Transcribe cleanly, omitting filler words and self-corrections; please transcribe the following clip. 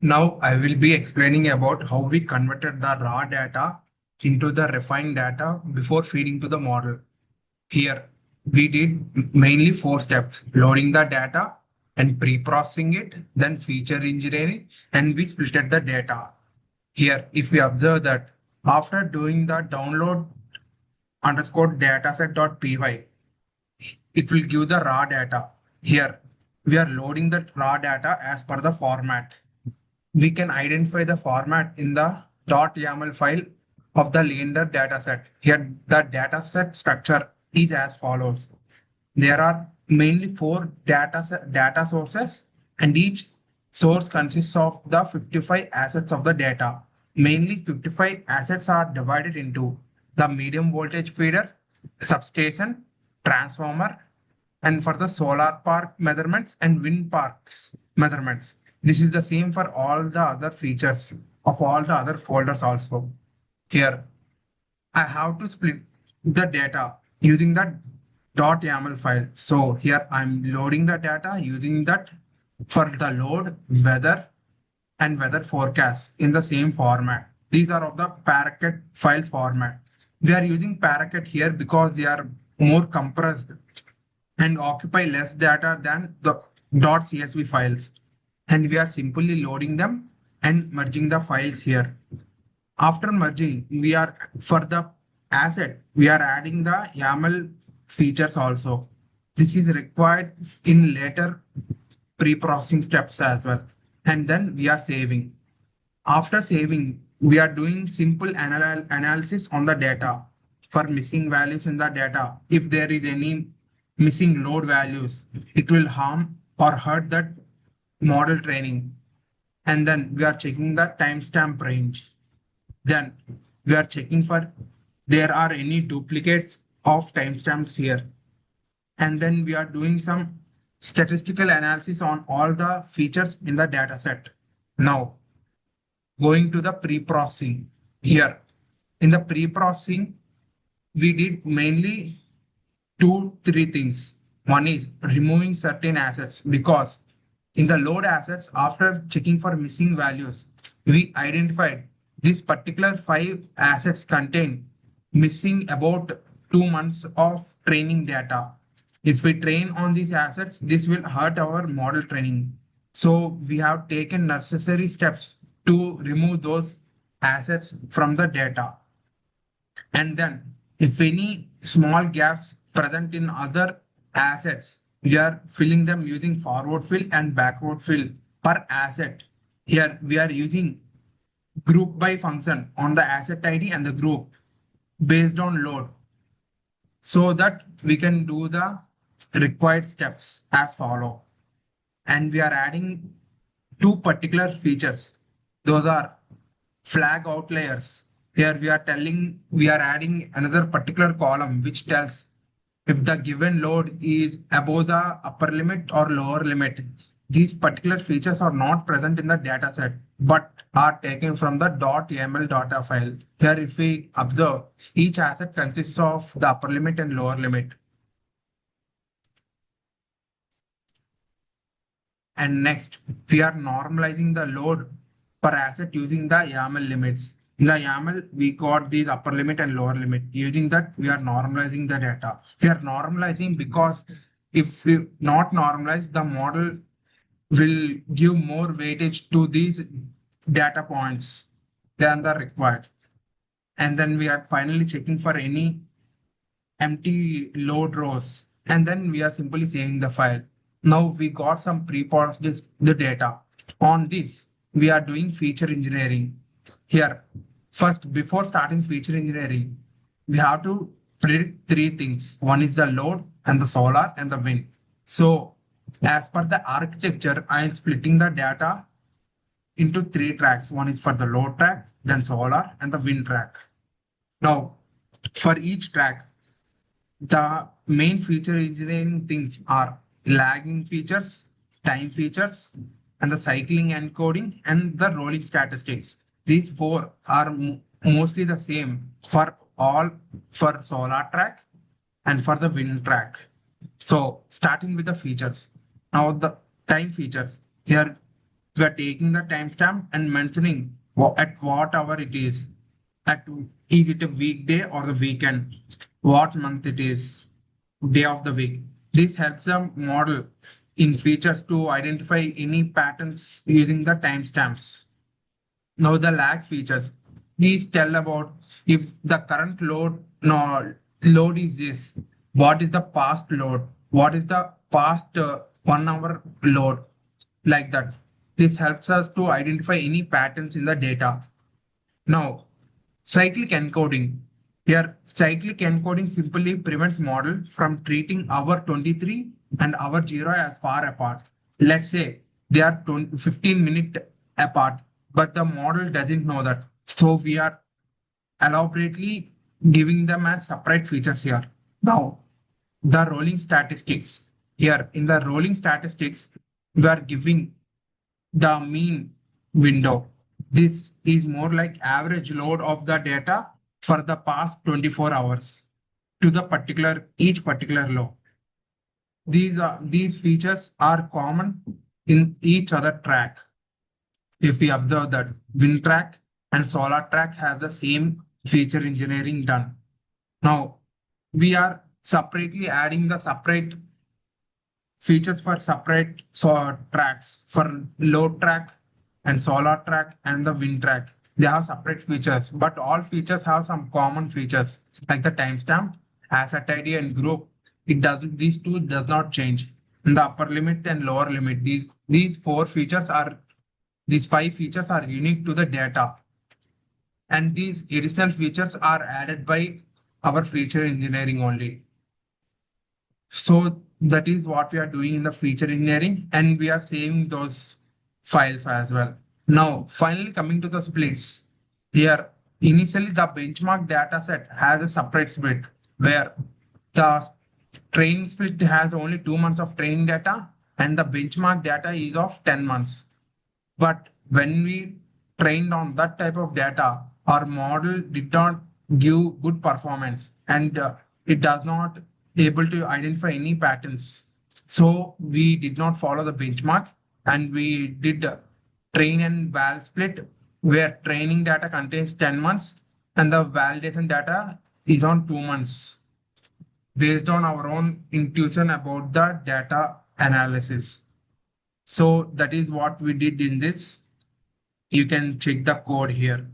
Now I will be explaining about how we converted the raw data into the refined data before feeding to the model. Here, we did mainly four steps: loading the data and pre-processing it, then feature engineering, and we splitted the data. Here, if we observe that after doing the download underscore dataset.py, it will give the raw data. Here, we are loading the raw data as per the format. We can identify the format in the .yaml file of the Leander dataset. Here, the dataset structure is as follows. There are mainly four data sources, and each source consists of the 55 assets of the data. Mainly 55 assets are divided into the medium voltage feeder, substation, transformer, and for the solar park measurements and wind parks measurements. This is the same for all the other features of all the other folders also. Here, I have to split the data using the .yaml file. So here I'm loading the data using that for the load, weather, and weather forecast in the same format. These are of the Paraket files format. We are using Paraket here because they are more compressed and occupy less data than the .csv files. And we are simply loading them and merging the files here. After merging, we are for the asset, we are adding the YAML features also. This is required in later pre-processing steps as well. And then we are saving. After saving, we are doing simple analysis on the data for missing values in the data. If there is any missing load values, it will harm or hurt that model training. And then we are checking the timestamp range. Then we are checking for there are any duplicates of timestamps here. And then we are doing some statistical analysis on all the features in the data set. Now, going to the pre-processing. Here, in the pre-processing, we did mainly three things. One is removing certain assets because in the load assets, after checking for missing values, we identified this particular five assets contain missing about 2 months of training data. If we train on these assets, this will hurt our model training. So we have taken necessary steps to remove those assets from the data. And then if any small gaps present in other assets, we are filling them using forward fill and backward fill per asset. Here we are using group by function on the asset ID and the group based on load so that we can do the required steps as follow. And we are adding two particular features. Those are flag outliers. Here we are telling we are adding another particular column which tells if the given load is above the upper limit or lower limit. These particular features are not present in the data set but are taken from the .yaml data file. Here if we observe, each asset consists of the upper limit and lower limit. And next, we are normalizing the load per asset using the YAML limits. In the YAML, we got these upper limit and lower limit. Using that, we are normalizing the data. We are normalizing because if we not normalize, the model will give more weightage to these data points than the required. And then we are finally checking for any empty load rows. And then we are simply saving the file. Now we got some pre-processed the data. On this, we are doing feature engineering. Here, first, before starting feature engineering, we have to predict three things. One is the load and the solar and the wind. So as per the architecture, I am splitting the data into three tracks. One is for the load track, then solar and the wind track. Now, for each track, the main feature engineering things are lagging features, time features, and the cycling encoding and the rolling statistics. These four are mostly the same for all for solar track and for the wind track. So starting with the features. Now the time features here We are taking the timestamp and mentioning at what hour it is. Is it a weekday or the weekend? What month it is? Day of the week. This helps the model in features to identify any patterns using the timestamps. Now the lag features. Please tell about if the current load no, load is this. What is the past load? What is the past 1 hour load? Like that. This helps us to identify any patterns in the data. Now, cyclic encoding. Here, cyclic encoding simply prevents model from treating hour 23 and hour 0 as far apart. Let's say they are 15-minute apart, but the model doesn't know that. So we are elaborately giving them as separate features here. Now, the rolling statistics. Here, in the rolling statistics, we are giving the mean window. This is more like average load of the data for the past 24 hours to the each particular law. These features are common in each other track. If we observe that WinTrack and SolarTrack has the same feature engineering done. Now we are separately adding the separate features for separate tracks for load track and solar track and the wind track. They have separate features, but all features have some common features like the timestamp, asset ID, and group. It doesn't. These two does not change. In the upper limit and lower limit, these five features are unique to the data, and these additional features are added by our feature engineering only. So that is what we are doing in the feature engineering, and we are saving those files as well. Now, finally coming to the splits. Here, initially the benchmark data set has a separate split where the training split has only 2 months of training data and the benchmark data is of 10 months. But when we trained on that type of data, our model did not give good performance and it does not able to identify any patterns. So we did not follow the benchmark and we did train and val split where training data contains 10 months and the validation data is on 2 months based on our own intuition about the data analysis. So that is what we did in this. You can check the code here.